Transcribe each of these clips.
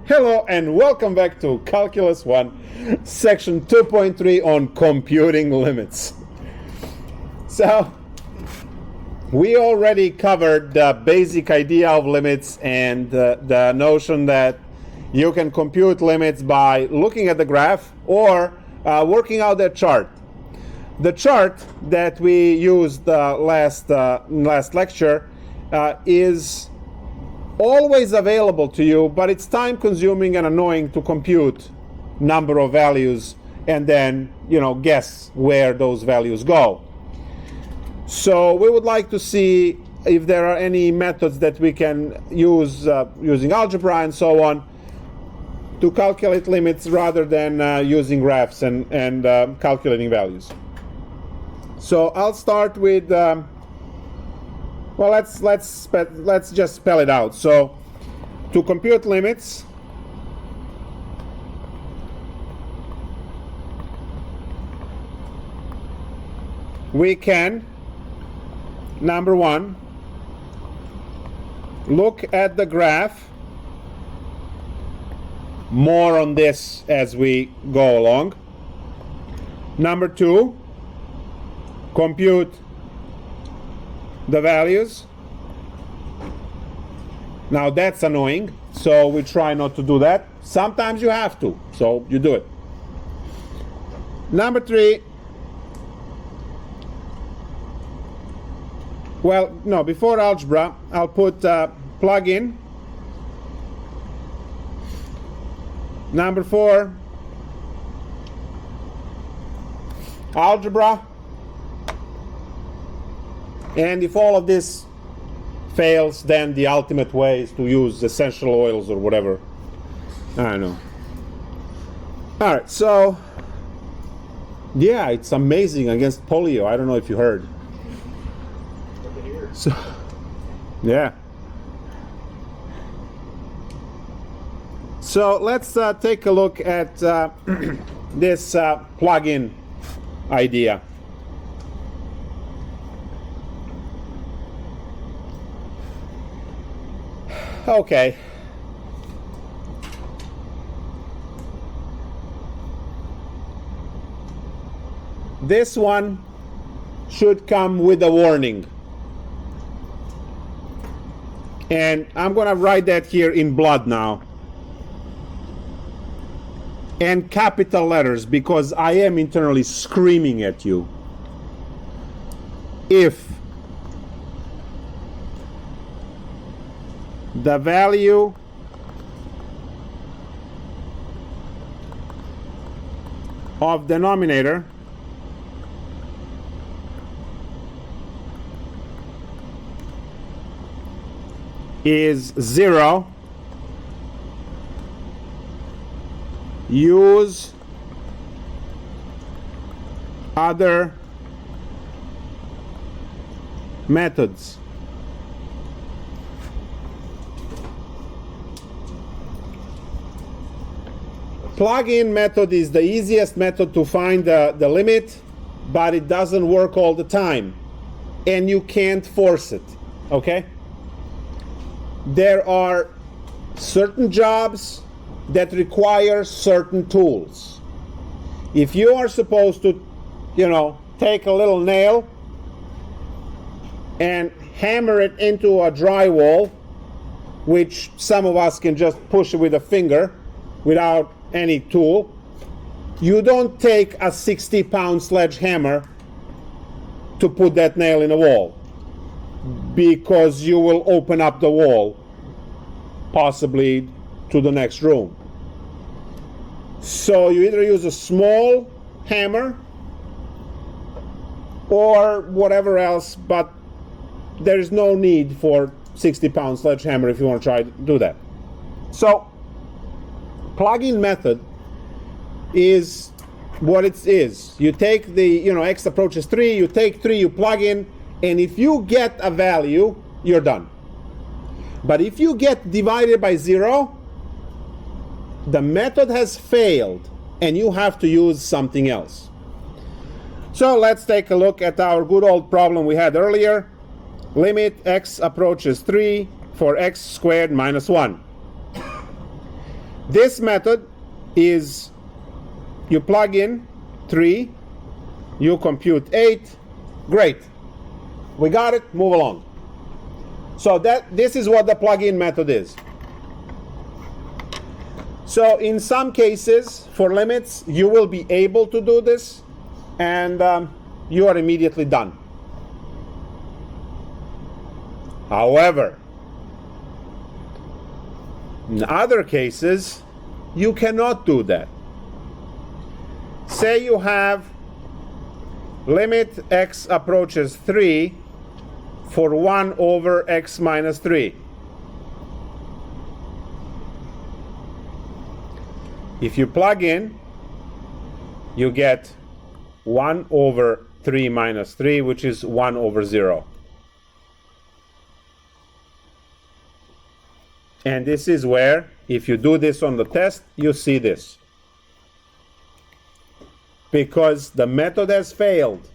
Hello and welcome back to Calculus 1, section 2.3 on computing limits. So, we already covered the basic idea of limits and the notion that you can compute limits by looking at the graph or working out that chart. The chart that we used last lecture is always available to you, but it's time consuming and annoying to compute number of values and then guess where those values go. So we would like to see if there are any methods that we can use using algebra and so on to calculate limits rather than using graphs and calculating values. So I'll start with well, let's just spell it out. So, to compute limits, we can, number one, look at the graph. More on this as we go along. Number two, compute the values. Now that's annoying, so we try not to do that. Sometimes you have to, so you do it. Number three, well, no, before algebra, I'll put plug in. Number four, algebra. And if all of this fails, then the ultimate way is to use essential oils or whatever. I don't know. All right, so yeah, it's amazing against polio. I don't know if you heard. So, yeah. So let's take a look at this plug-in idea. Okay. This one should come with a warning. And I'm going to write that here in blood now. And capital letters, because I am internally screaming at you. If the value of denominator is 0, use other methods. Plug-in method is the easiest method to find the limit, but it doesn't work all the time, and you can't force it, okay? There are certain jobs that require certain tools. If you are supposed to, take a little nail and hammer it into a drywall, which some of us can just push it with a finger without any tool, you don't take a 60-pound sledgehammer to put that nail in a wall, because you will open up the wall, possibly to the next room. So you either use a small hammer or whatever else, but there is no need for 60-pound sledgehammer if you want to try to do that. So plug-in method is what it is. You take the, x approaches 3, you take 3, you plug in, and if you get a value, you're done. But if you get divided by 0, the method has failed, and you have to use something else. So let's take a look at our good old problem we had earlier. Limit x approaches 3 for x squared minus 1. This method is you plug in 3, you compute 8, great. We got it, move along. So this is what the plug-in method is. So in some cases, for limits, you will be able to do this, and you are immediately done. However, in other cases, you cannot do that. Say you have limit x approaches 3 for 1 over x minus 3. If you plug in, you get 1 over 3 minus 3, which is 1 over 0. And this is where, if you do this on the test, you see this. Because the method has failed,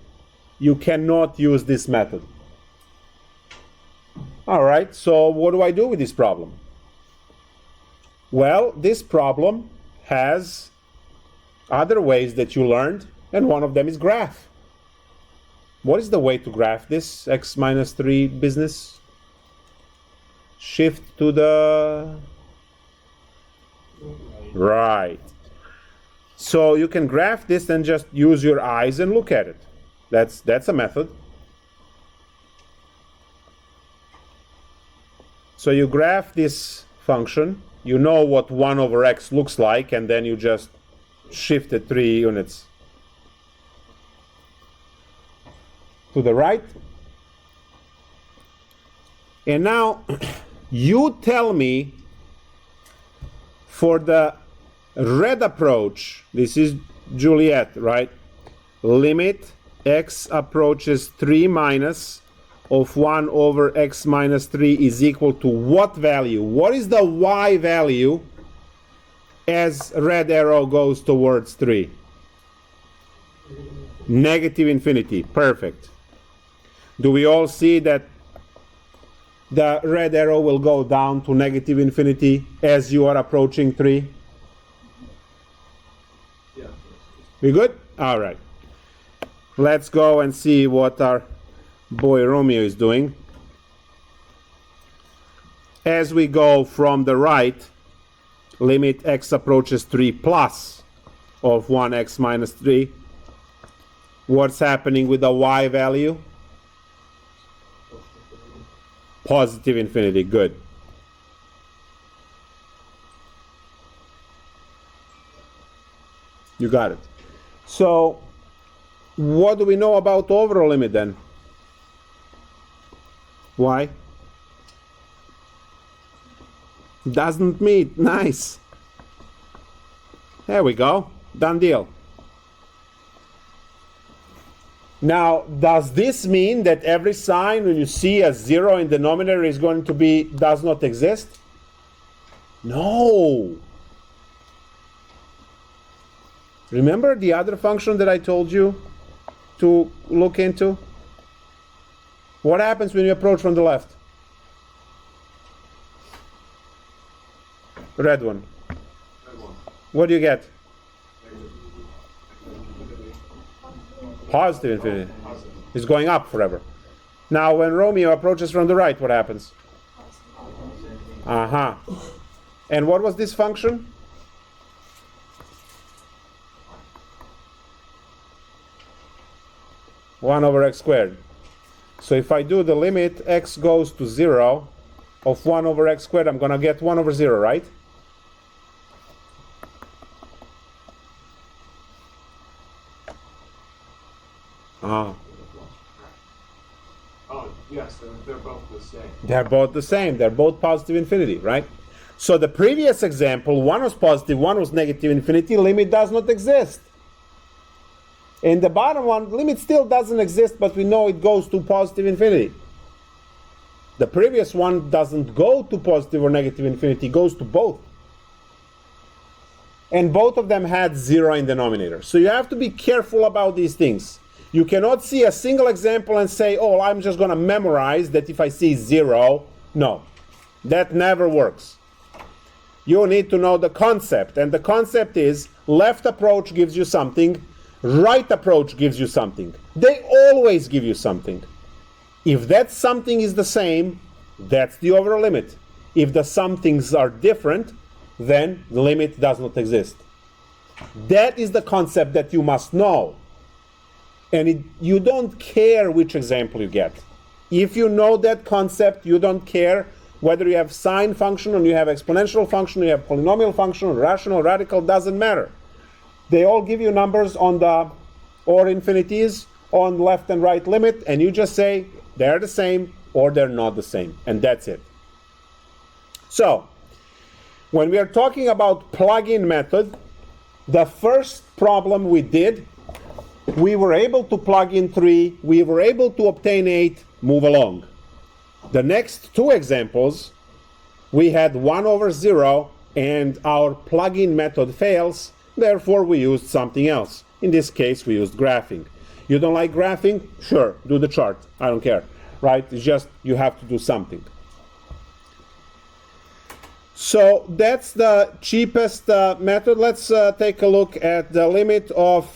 you cannot use this method. All right, so what do I do with this problem? Well, this problem has other ways that you learned, and one of them is graph. What is the way to graph this x minus 3 business? Shift to the right. So you can graph this and just use your eyes and look at it. That's a method. So you graph this function, you know what 1 over x looks like, and then you just shift it 3 units to the right. And now you tell me, for the red approach, this is Juliet, right? Limit x approaches 3 minus of 1 over x minus 3 is equal to what value? What is the y value as red arrow goes towards 3? Negative infinity. Perfect. Do we all see that the red arrow will go down to negative infinity as you are approaching 3? Yeah. We good? All right. Let's go and see what our boy Romeo is doing. As we go from the right, limit x approaches 3 plus of 1x minus 3. What's happening with the y value? Positive infinity. Good. You got it. So what do we know about overall limit then? Why? Doesn't meet. Nice. There we go. Done deal. Now, does this mean that every sign when you see a 0 in denominator is going to be does not exist? No. Remember the other function that I told you to look into? What happens when you approach from the left? Red one. What do you get? Positive infinity. It's going up forever. Now when Romeo approaches from the right, what happens? Uh-huh. And what was this function? One over x squared. So if I do the limit x goes to 0 of 1 over x squared, I'm going to get 1 over 0, right? Oh, yes, they're both the same. They're both the same. They're both positive infinity, right? So the previous example, one was positive, one was negative infinity, limit does not exist. In the bottom one, limit still doesn't exist, but we know it goes to positive infinity. The previous one doesn't go to positive or negative infinity, it goes to both. And both of them had 0 in denominator. So you have to be careful about these things. You cannot see a single example and say, oh, I'm just going to memorize that if I see 0. No, that never works. You need to know the concept. And the concept is left approach gives you something, right approach gives you something. They always give you something. If that something is the same, that's the overall limit. If the somethings are different, then the limit does not exist. That is the concept that you must know. And you don't care which example you get. If you know that concept, you don't care whether you have sine function or you have exponential function, or you have polynomial function, or rational, radical, doesn't matter. They all give you numbers on the or infinities on left and right limit, and you just say they're the same or they're not the same, and that's it. So, when we are talking about plug-in method, the first problem we did, we were able to plug in 3, we were able to obtain 8, move along. The next two examples, we had 1 over 0, and our plug-in method fails, therefore we used something else. In this case, we used graphing. You don't like graphing? Sure, do the chart. I don't care, right? It's just you have to do something. So that's the cheapest method. Let's take a look at the limit of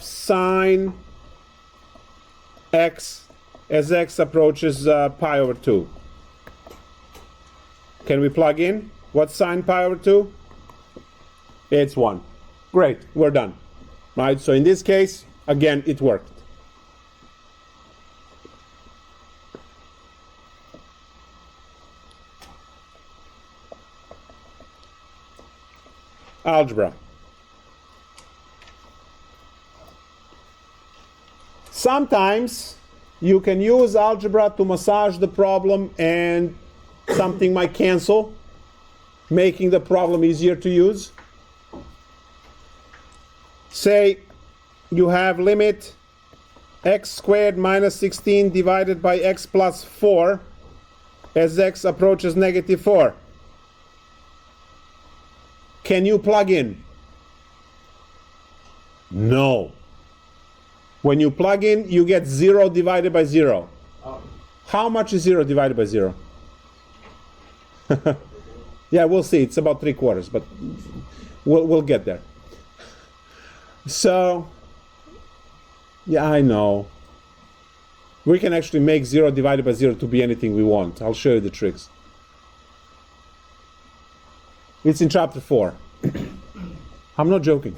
sine x as x approaches pi over 2. Can we plug in? What's sine pi over 2? It's 1. Great, we're done. Right, so in this case, again, it worked. Algebra. Sometimes you can use algebra to massage the problem and something might cancel, making the problem easier to use. Say you have limit x squared minus 16 divided by x plus 4 as x approaches negative 4. Can you plug in? No. When you plug in, you get 0 divided by 0. How much is 0 divided by 0? Yeah, we'll see. It's about 3/4, but we'll get there. So, yeah, I know. We can actually make 0 divided by 0 to be anything we want. I'll show you the tricks. It's in chapter 4. I'm not joking.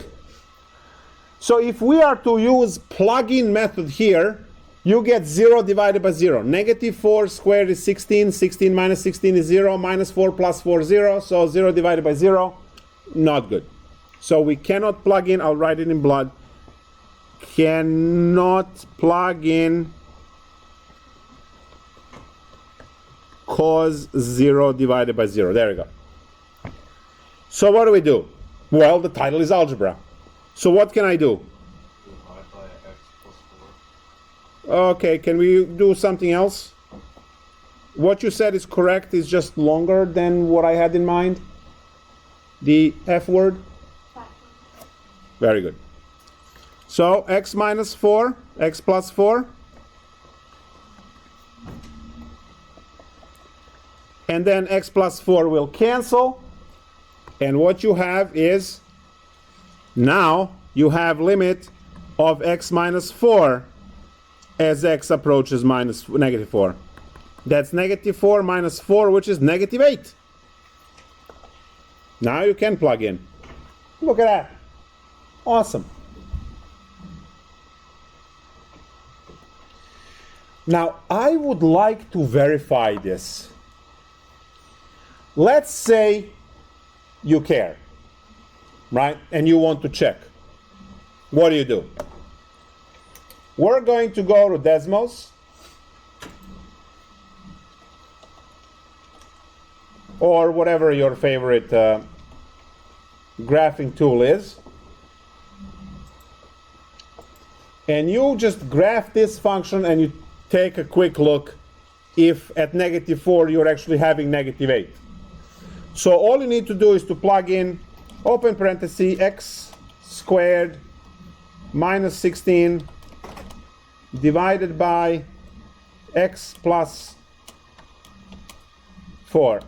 So if we are to use plug-in method here, you get 0 divided by 0. Negative 4 squared is 16. 16 minus 16 is 0. Minus 4 plus 4 is 0. So 0 divided by 0, not good. So we cannot plug in. I'll write it in blood. Cannot plug in cos 0 divided by 0. There we go. So what do we do? Well, the title is algebra. So what can I do? Divide by x plus 4. Okay, can we do something else? What you said is correct, is just longer than what I had in mind. The F word? Very good. So x minus 4, x plus 4. And then x plus 4 will cancel. And what you have is, now you have limit of x minus 4 as x approaches negative 4. That's negative 4 minus 4, which is negative 8. Now you can plug in. Look at that. Awesome. Now, I would like to verify this. Let's say you care, right? And you want to check. What do? We're going to go to Desmos. Or whatever your favorite graphing tool is. And you just graph this function and you take a quick look if at negative 4 you're actually having negative 8. So all you need to do is to plug in, open parenthesis, x squared minus 16 divided by x plus 4.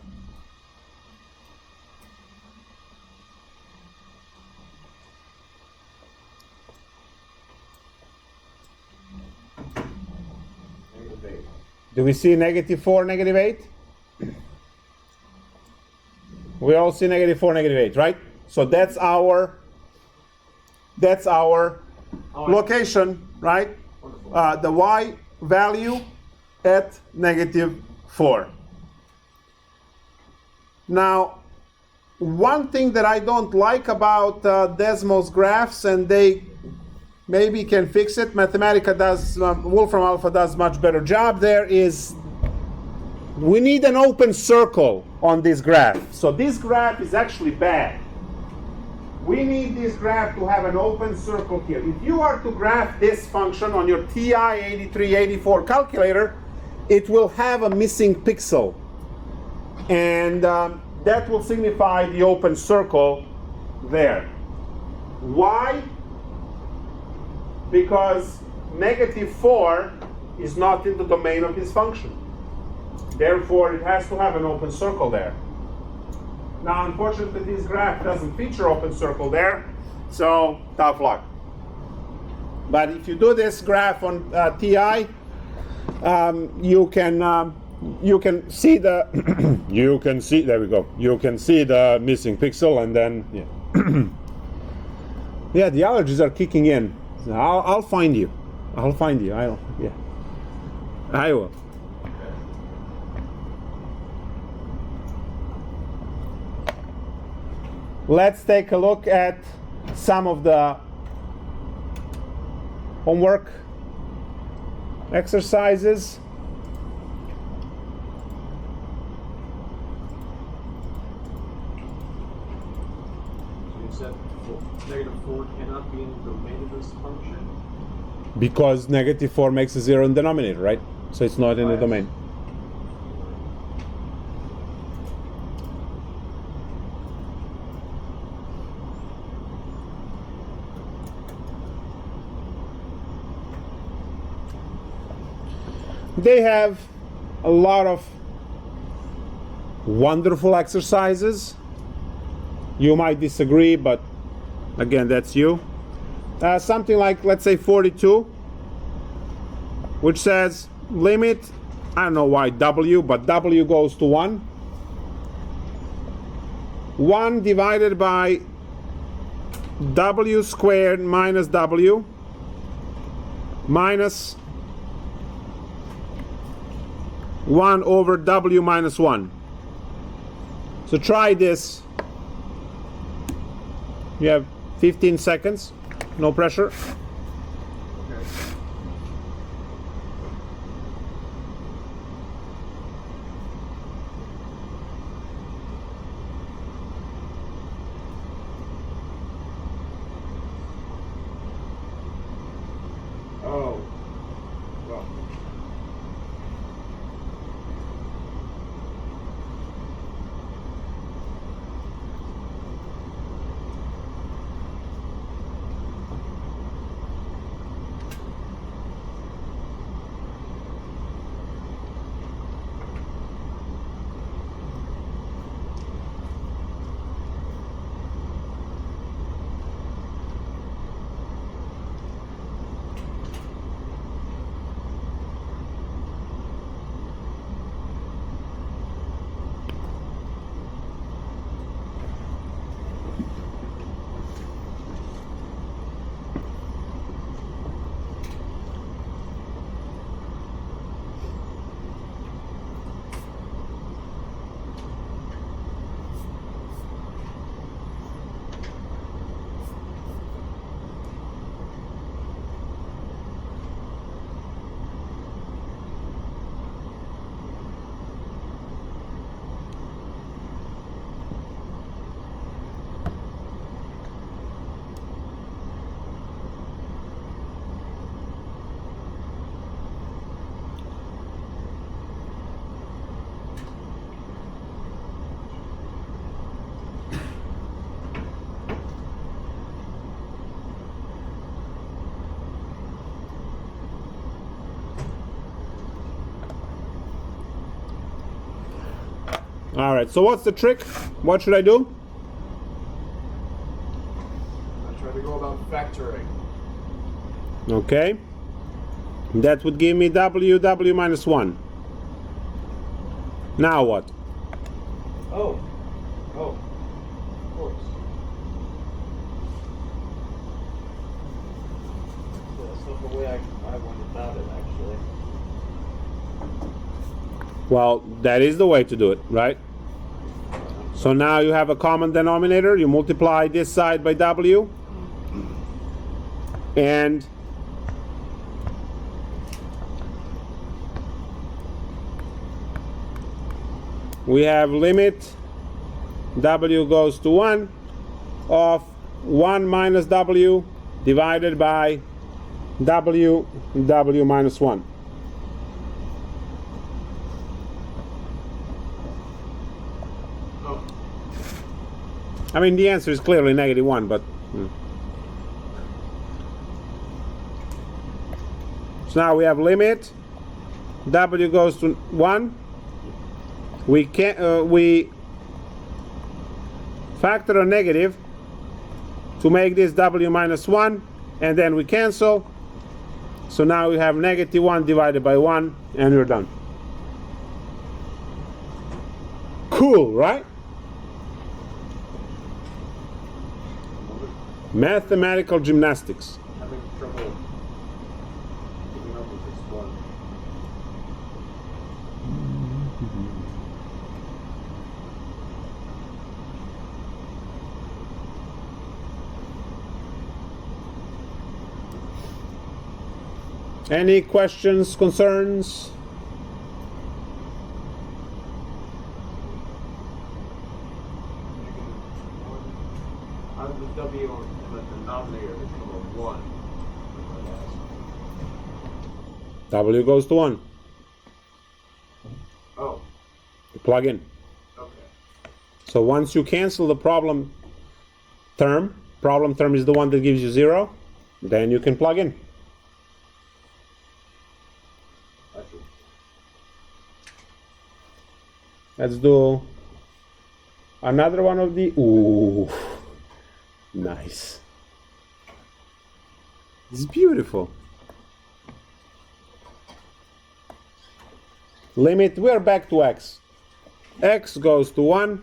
Do we see -4, -8? We all see -4, -8, right? So that's our location, right? The y value at -4. Now, one thing that I don't like about Desmos graphs, and they maybe can fix it, Mathematica does, Wolfram Alpha does much better job there, is we need an open circle on this graph. So this graph is actually bad. We need this graph to have an open circle here. If you are to graph this function on your TI 8384 calculator, it will have a missing pixel. And that will signify the open circle there. Why? Because -4 is not in the domain of this function. Therefore, it has to have an open circle there. Now, unfortunately, this graph doesn't feature open circle there, so tough luck. But if you do this graph on TI, you can see the there we go. You can see the missing pixel, and then yeah, the allergies are kicking in. So I'll find you. I'll find you. I will. Let's take a look at some of the homework exercises. You said -4 cannot be in the domain of this function? Because -4 makes a 0 in the denominator, right? So it's not in the domain. They have a lot of wonderful exercises. You might disagree, but again, that's you. Something like, let's say 42, which says limit, I don't know why w, but w goes to 1. 1 divided by w squared minus w minus 1 over w minus 1. So try this. You have 15 seconds, no pressure. Okay. Oh. Well. All right, so what's the trick? What should I do? I try to go about factoring. Okay. That would give me w minus 1. Now what? Oh, of course. That's not the way I went about it, actually. Well, that is the way to do it, right? So now you have a common denominator. You multiply this side by w. And we have limit w goes to 1 of 1 minus w divided by w minus 1. Oh, I mean, the answer is clearly negative 1, but so now we have limit w goes to 1. We factor a negative to make this w minus 1, and then we cancel. So now we have negative 1 divided by 1, and we're done. Cool, right? Mathematical gymnastics. having trouble keeping up with this one. Any questions, concerns? How did the W in the denominator become a 1? W goes to 1. Oh, You plug in. okay. So once you cancel the problem term is the one that gives you 0, then you can plug in. I see. Let's do another one of the, ooh, nice. It's beautiful. Limit, we're back to x. X goes to 1.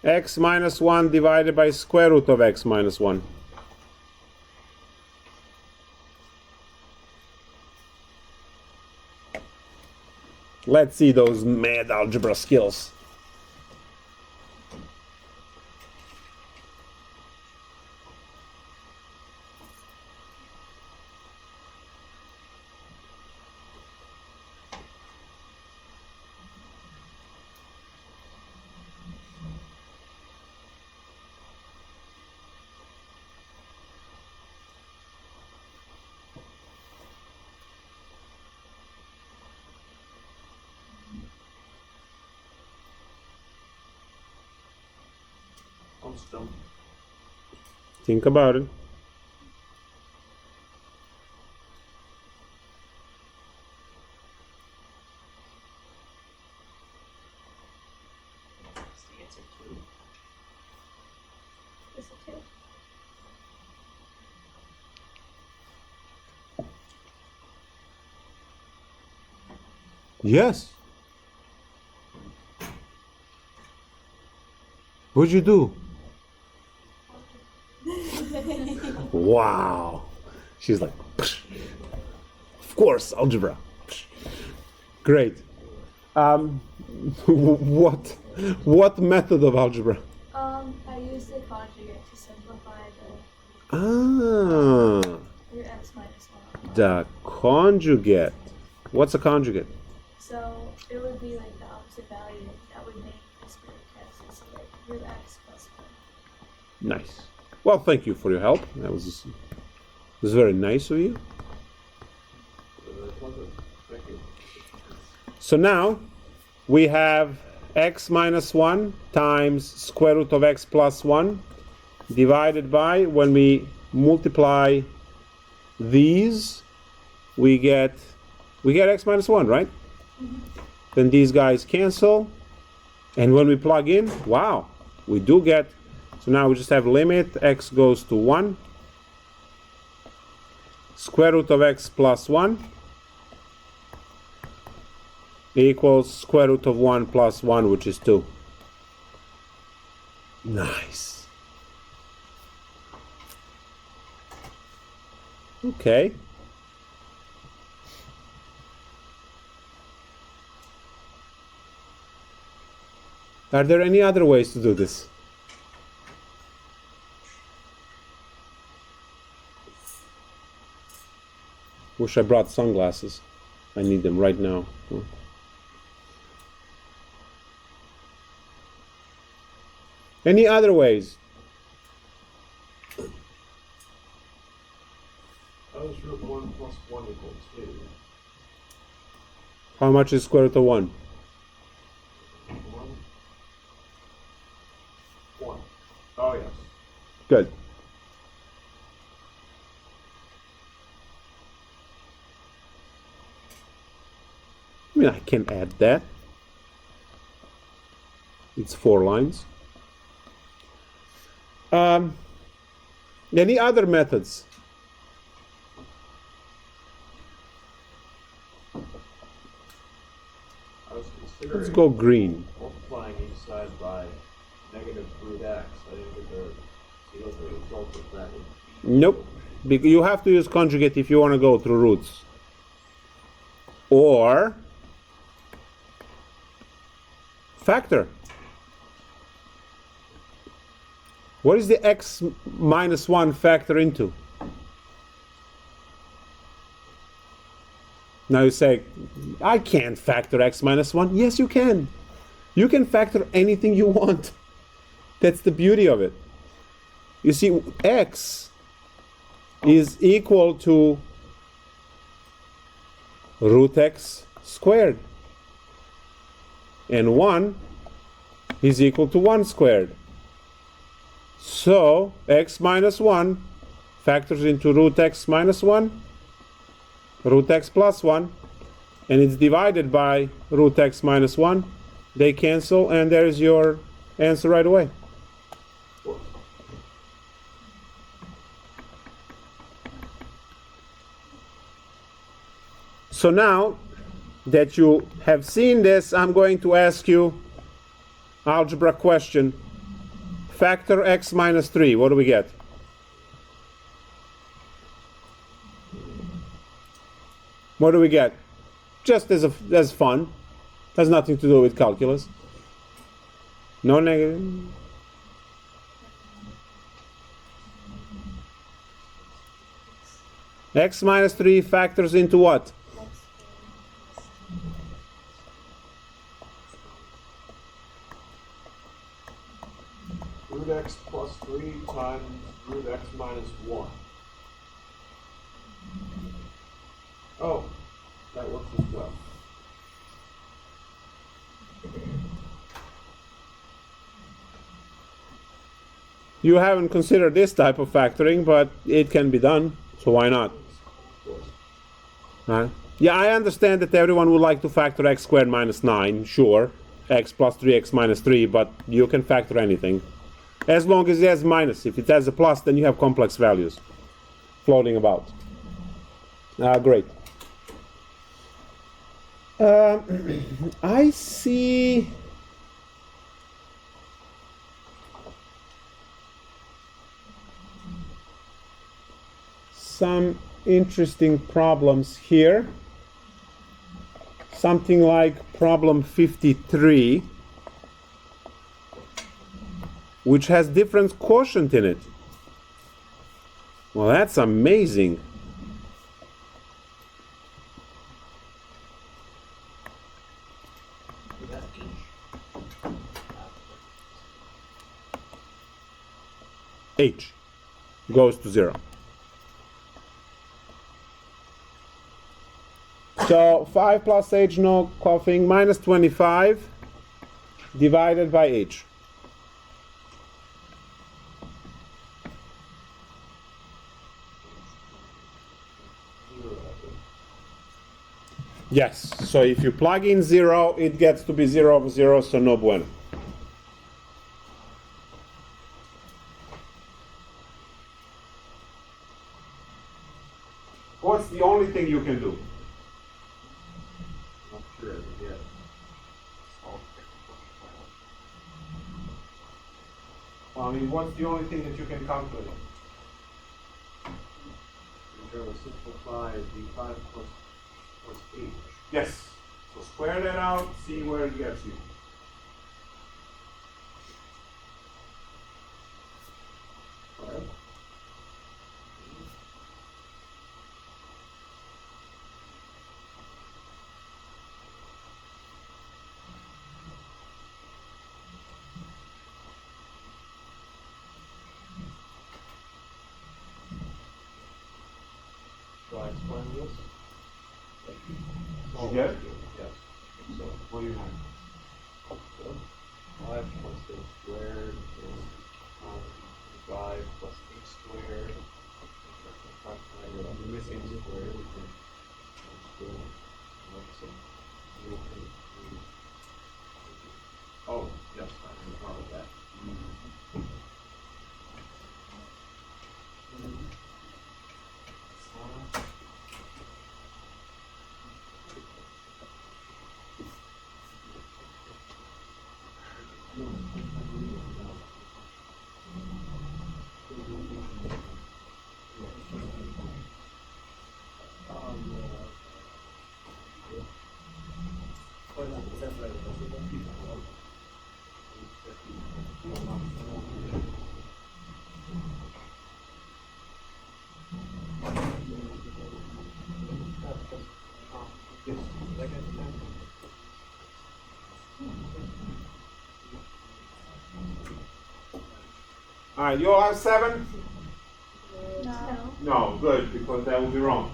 X minus 1 divided by square root of x minus 1. Let's see those mad algebra skills. I'm stumped. Think about it. What's the answer to? Is it 2? Yes. What'd you do? Wow. She's like, psh. Of course, algebra. Psh. Great. What method of algebra? I use the conjugate to simplify your x minus 1. The conjugate. What's a conjugate? So it would be like the opposite value that would make this root x. So like root x plus 1. Nice. Well, thank you for your help. That was very nice of you. Thank you. So now we have x minus 1 times square root of x plus 1 divided by, when we multiply these, we get x minus 1, right? Mm-hmm. then these guys cancel. And when we plug in, wow, we do get, so now we just have limit x goes to 1, square root of x plus 1 equals square root of 1 plus 1, which is 2. Nice. Okay. Are there any other ways to do this? Wish I brought sunglasses. I need them right now. Any other ways? How is root 1 plus 1 equal 2? How much is square root of 1? 1. Oh, yes. Good. I mean, I can add that. It's 4 lines. Any other methods? I was considering Let's go green. multiplying each side by negative root x. I didn't get to see what the result of that would be. Nope. You have to use conjugate if you want to go through roots. Or factor. What is the x minus 1 factor into? Now you say, I can't factor x minus 1. Yes, you can. You can factor anything you want. That's the beauty of it. You see, x is equal to root x squared. And 1 is equal to 1 squared. So x minus 1 factors into root x minus 1, root x plus 1, and it's divided by root x minus 1. They cancel, and there's your answer right away. So now that you have seen this, I'm going to ask you algebra question. Factor x minus 3, what do we get? What do we get? Just as fun. Has nothing to do with calculus. No negative. X minus 3 factors into what? Root x plus 3 times root x minus 1. Oh, that works as well. You haven't considered this type of factoring, but it can be done, so why not? Yeah, I understand that everyone would like to factor x squared minus 9, sure. X plus 3x minus 3, but you can factor anything. As long as it has minus. If it has a plus, then you have complex values floating about. Great. I see some interesting problems here. Something like problem 53, which has different quotient in it. Well, that's amazing. H goes to 0. So 5 plus h, no coughing, minus 25 divided by h. Yes, so if you plug in 0, it gets to be 0 over 0, so no bueno. What's the only thing you can do? Not sure as of yet. I mean, what's the only thing that you can calculate? We're going to simplify d5 plus h. Yes. So square that out, see where it gets you. Right. Shall I explain this? Did you get it? Yes. So, What do you have? so 5 plus h squared is 5 plus h squared. I'm missing squared. Oh, yes, I can follow that. All right, you all have 7? No. No, good, because that would be wrong.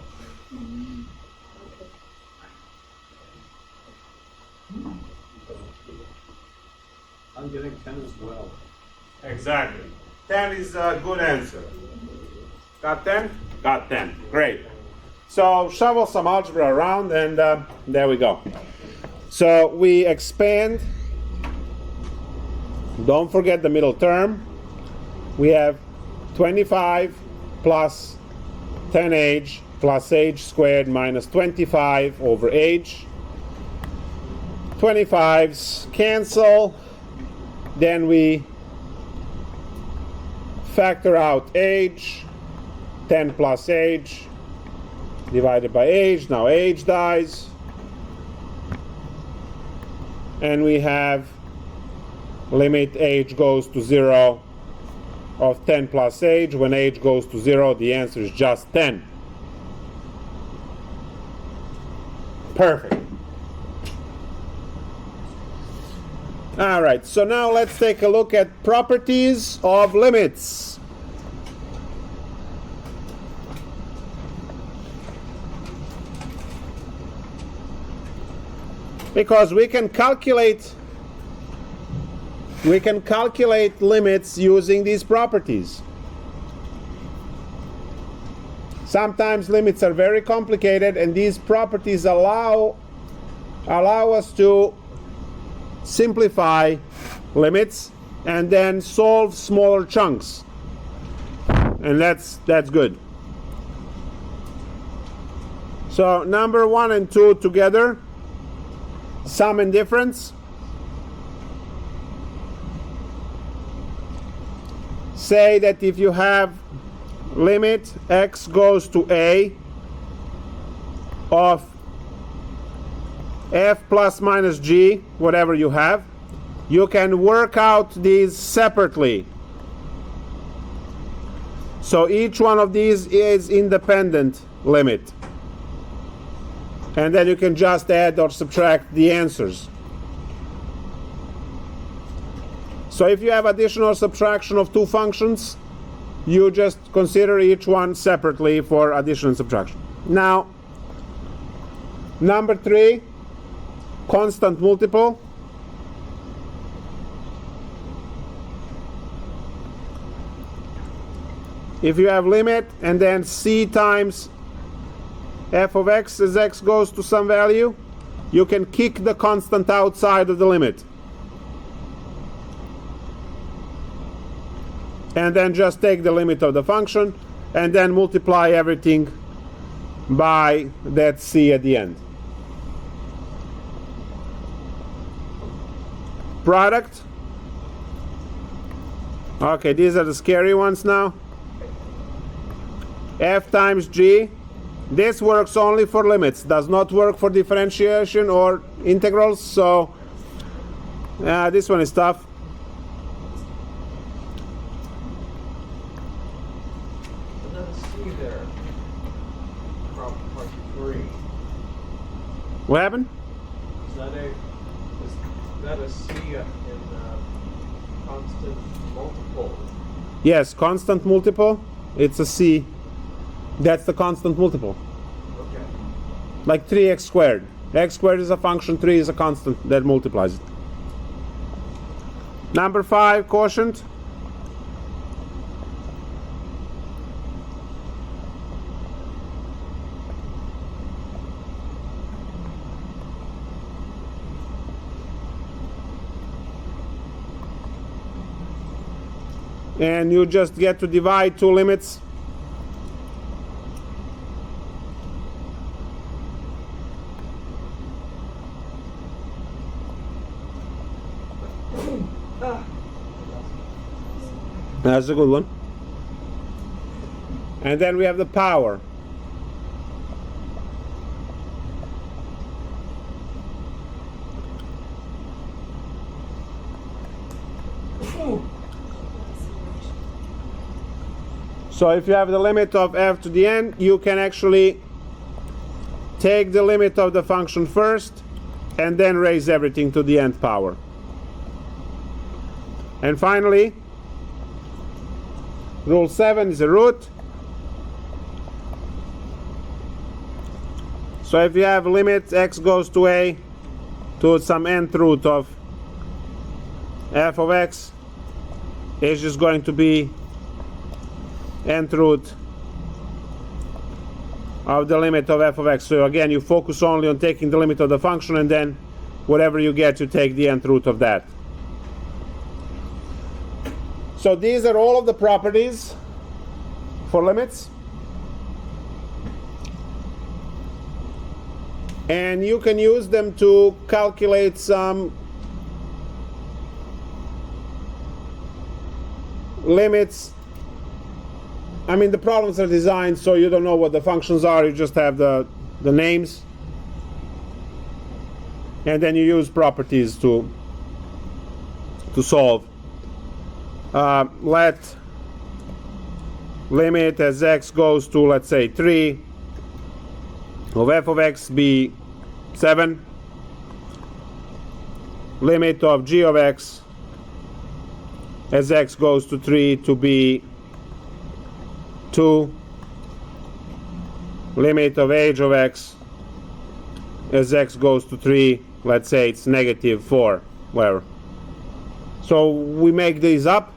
I'm getting 10 as well. Exactly. 10 is a good answer. Got 10? Got 10. Great. So shovel some algebra around, and there we go. So we expand. Don't forget the middle term. We have 25 plus 10h plus h squared minus 25 over h. 25s cancel. Then we factor out h. 10 plus h divided by h. Now h dies. And we have limit h goes to 0 of 10 plus h. When h goes to 0, the answer is just 10. Perfect. All right, so now let's take a look at properties of limits. Because we can calculate limits using these properties. Sometimes limits are very complicated, and these properties allow us to simplify limits and then solve smaller chunks. And that's good. So number 1 and 2 together, sum and difference. Say that if you have limit x goes to a of f plus minus g, whatever you have, you can work out these separately. So each one of these is independent limit. And then you can just add or subtract the answers. So if you have addition or subtraction of two functions, you just consider each one separately for addition and subtraction. Now, number 3, constant multiple. If you have limit and then c times f of x as x goes to some value, you can kick the constant outside of the limit. And then just take the limit of the function and then multiply everything by that c at the end. Product. Okay, these are the scary ones now. F times g. This works only for limits, does not work for differentiation or integrals, so this one is tough. And then a C there. From part 3. What happened? Is that a C in constant multiple? Yes, constant multiple. It's a c. That's the constant multiple. Okay. Like 3x squared. X squared is a function, 3 is a constant that multiplies it. Number 5, quotient. And you just get to divide two limits. That's a good one. And then we have the power. So if you have the limit of f to the n, you can actually take the limit of the function first and then raise everything to the nth power. And finally, rule 7 is a root. So if you have limit x goes to a to some nth root of f of x, it's just going to be nth root of the limit of f of x. So again, you focus only on taking the limit of the function, and then whatever you get, you take the nth root of that. So these are all of the properties for limits. And you can use them to calculate some limits. I mean, the problems are designed so you don't know what the functions are, you just have the names. And then you use properties to solve. Let limit as x goes to, let's say, 3 of f of x be 7. Limit of g of x as x goes to 3 to be 2. Limit of h of x as x goes to 3, let's say it's negative 4, whatever. So we make these up,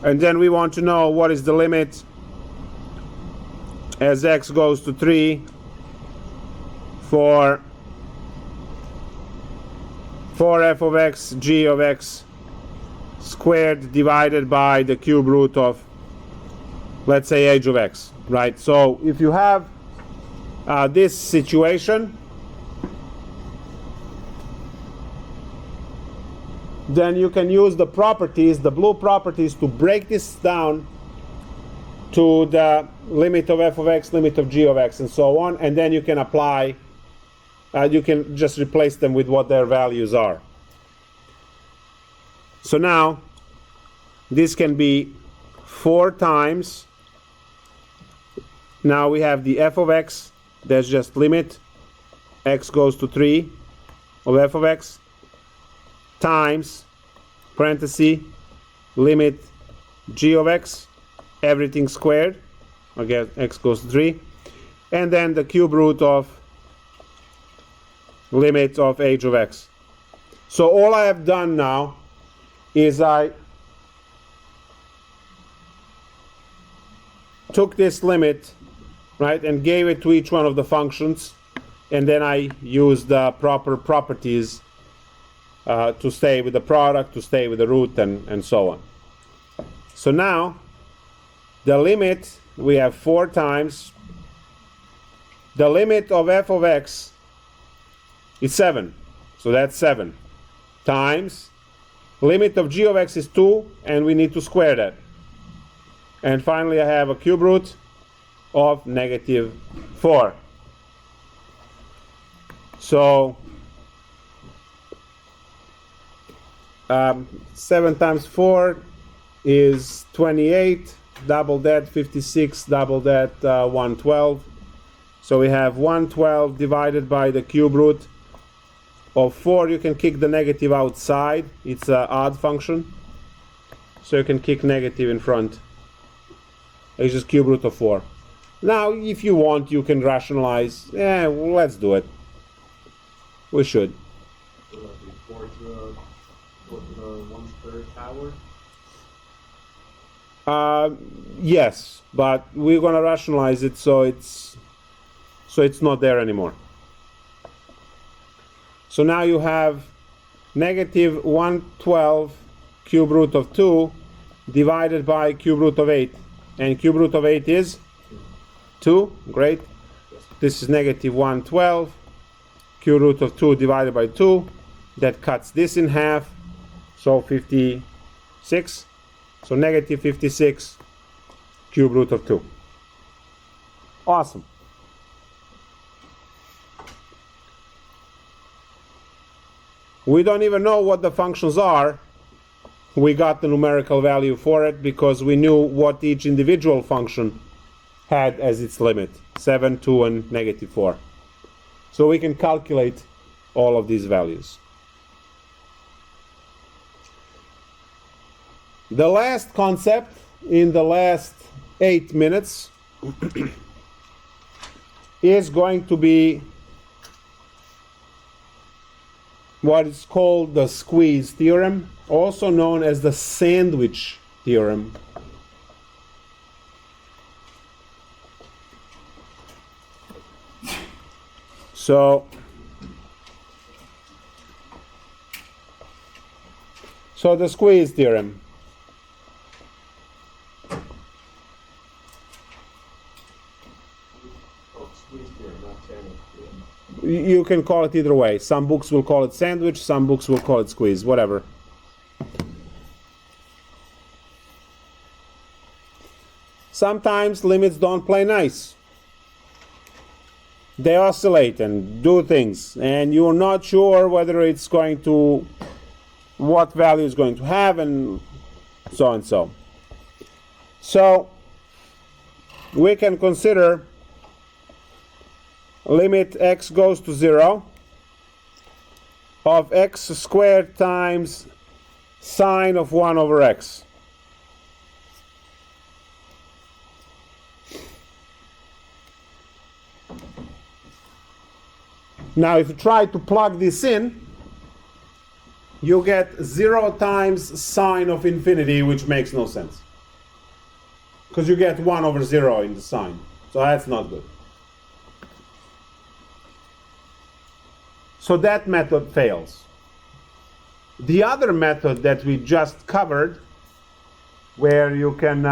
and then we want to know what is the limit as x goes to 3 for f of x g of x squared divided by the cube root of, let's say, h of x, right? So if you have this situation, then you can use the properties, the blue properties, to break this down to the limit of f of x, limit of g of x, and so on, and then you can apply, you can just replace them with what their values are. So now this can be 4 times, now we have the f of x, that's just limit x goes to 3 of f of x, times, parenthesis, limit g of x, everything squared, okay, x goes to 3, and then the cube root of limit of h of x. So all I have done now is I took this limit, right, and gave it to each one of the functions, and then I used the proper properties to stay with the product, to stay with the root, and so on. So now, the limit, we have 4 times, the limit of f of x is 7, so that's 7, times, limit of g of x is 2, and we need to square that. And finally I have a cube root of negative 4. So 7 times 4 is 28, double that 56, double that 112. So we have 112 divided by the cube root of 4. You can kick the negative outside. It's an odd function. So you can kick negative in front. It's just cube root of 4. Now, if you want, you can rationalize. Yeah, well, let's do it. We should. So that'd be 4 to the 1/3 power? Yes, but we're going to rationalize it so it's not there anymore. So now you have negative 112 cube root of 2 divided by cube root of 8. And cube root of 8 is 2. Great. This is negative 112 cube root of 2 divided by 2. That cuts this in half. So 56. So negative 56 cube root of 2. Awesome. We don't even know what the functions are. We got the numerical value for it because we knew what each individual function had as its limit. 7, 2, and negative 4. So we can calculate all of these values. The last concept in the last 8 minutes is going to be what is called the squeeze theorem, also known as the sandwich theorem. So the squeeze theorem. You can call it either way. Some books will call it sandwich, some books will call it squeeze, whatever. Sometimes limits don't play nice. They oscillate and do things, and you're not sure whether it's going to, what value it's going to have, and so and so. So we can consider limit x goes to 0 of x squared times sine of 1 over x. Now if you try to plug this in, you get 0 times sine of infinity, which makes no sense. Because you get 1 over 0 in the sine. So that's not good. So that method fails. The other method that we just covered, where you can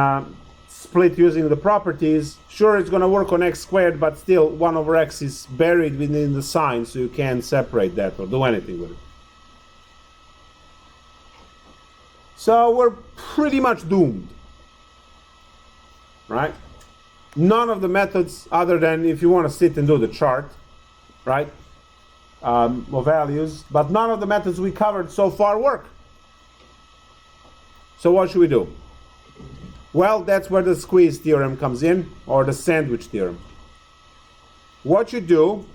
split using the properties, sure, it's going to work on x squared, but still 1 over x is buried within the sign, so you can't separate that or do anything with it. So we're pretty much doomed, right? None of the methods, other than if you want to sit and do the chart, right, of values, but none of the methods we covered so far work. So what should we do? Well, that's where the squeeze theorem comes in, or the sandwich theorem. What you do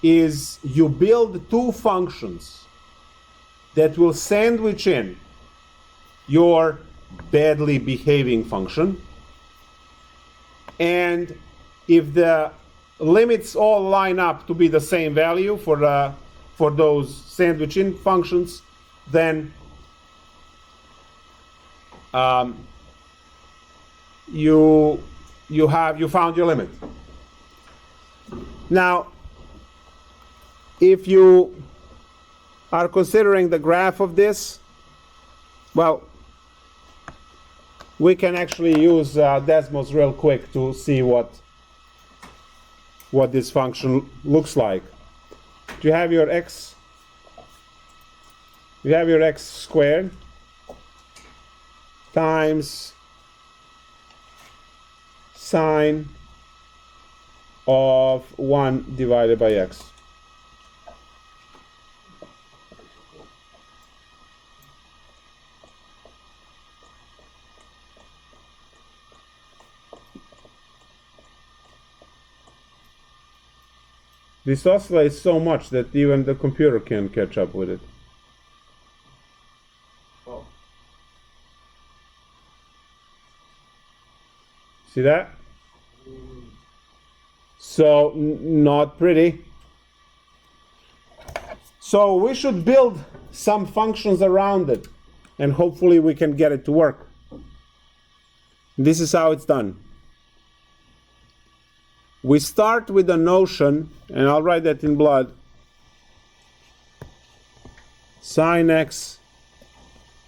is you build two functions that will sandwich in your badly behaving function, and if the limits all line up to be the same value for those sandwich in functions, then you you found your limit. Now, if you are considering the graph of this, well, we can actually use Desmos real quick to see what this function looks like. You have your x squared times sine of 1 divided by x. This oscillates so much that even the computer can't catch up with it. Oh. See that? So, not pretty. So we should build some functions around it, and hopefully we can get it to work. This is how it's done. We start with the notion, and I'll write that in blood, sine x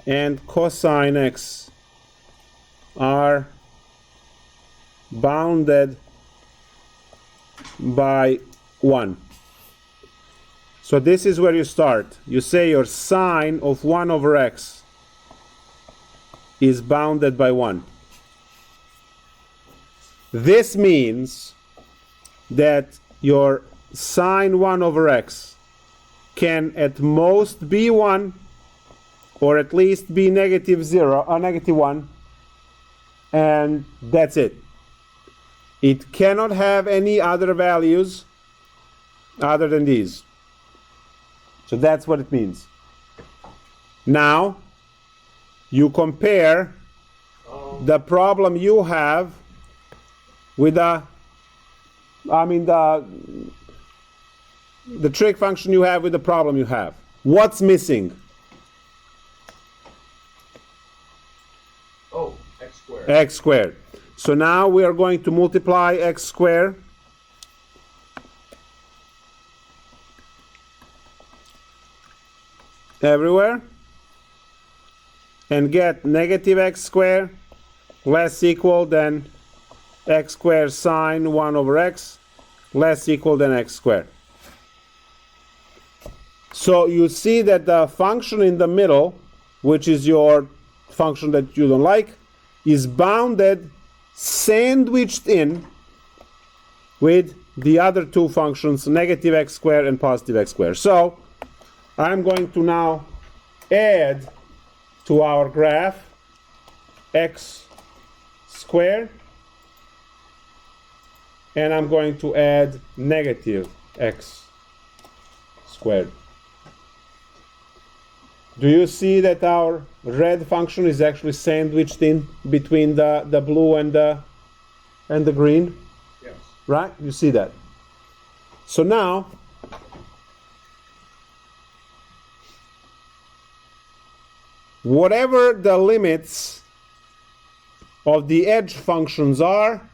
and cosine x are bounded by 1. So this is where you start. You say your sine of 1 over x is bounded by 1. This means that your sine 1 over x can at most be 1, or at least be negative 0 or negative 1, and that's it. It cannot have any other values other than these. So that's what it means. Now you compare the problem you have with the trig function you have with the problem you have. What's missing? Oh, x squared. X squared. So now we are going to multiply x squared everywhere and get negative x squared less equal than x squared sine 1 over x less equal than x squared. So you see that the function in the middle, which is your function that you don't like, is bounded, sandwiched in with the other two functions, negative x squared and positive x squared. So I'm going to now add to our graph x squared, and I'm going to add negative x squared. Do you see that our red function is actually sandwiched in between the blue and the green? Yes. Right? You see that. So now whatever the limits of the edge functions are,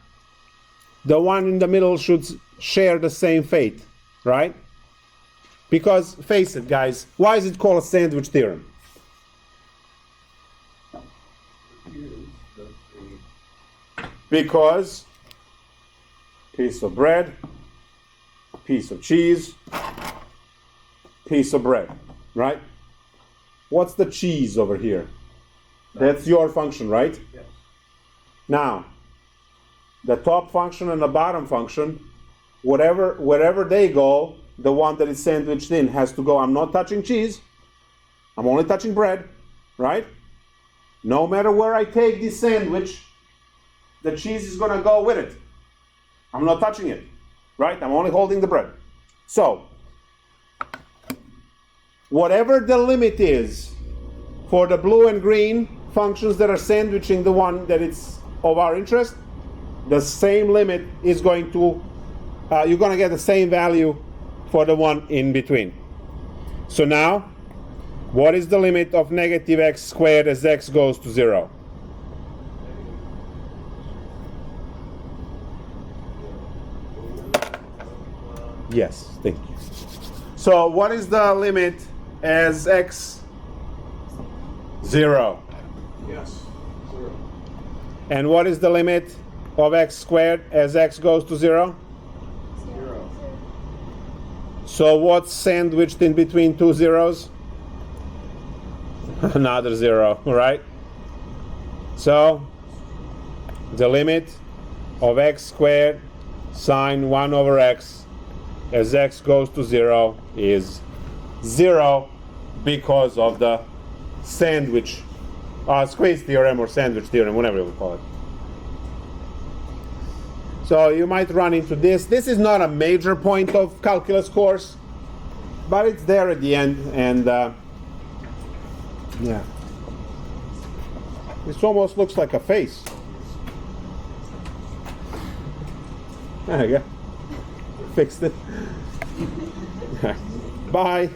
the one in the middle should share the same fate, right? Because, face it, guys, why is it called a sandwich theorem? Because piece of bread, piece of cheese, piece of bread, right? What's the cheese over here? That's your function, right? Yes. Now, the top function and the bottom function, wherever they go, the one that is sandwiched in has to go. I'm not touching cheese. I'm only touching bread, right? No matter where I take this sandwich, the cheese is going to go with it. I'm not touching it, right? I'm only holding the bread. So, whatever the limit is for the blue and green functions that are sandwiching the one that is of our interest, the same limit is going to, you're going to get the same value for the one in between. So now, what is the limit of negative x squared as x goes to 0? Yes, thank you. So what is the limit as x 0? Yes. 0. And what is the limit of x squared as x goes to 0? 0. So what's sandwiched in between two zeros? Another 0, right? So the limit of x squared sine 1 over x as x goes to 0 is 0 because of the squeeze theorem or sandwich theorem, whatever you call it. So you might run into this. This is not a major point of calculus course, but it's there at the end, and yeah. This almost looks like a face. There you go. Fixed it. Bye.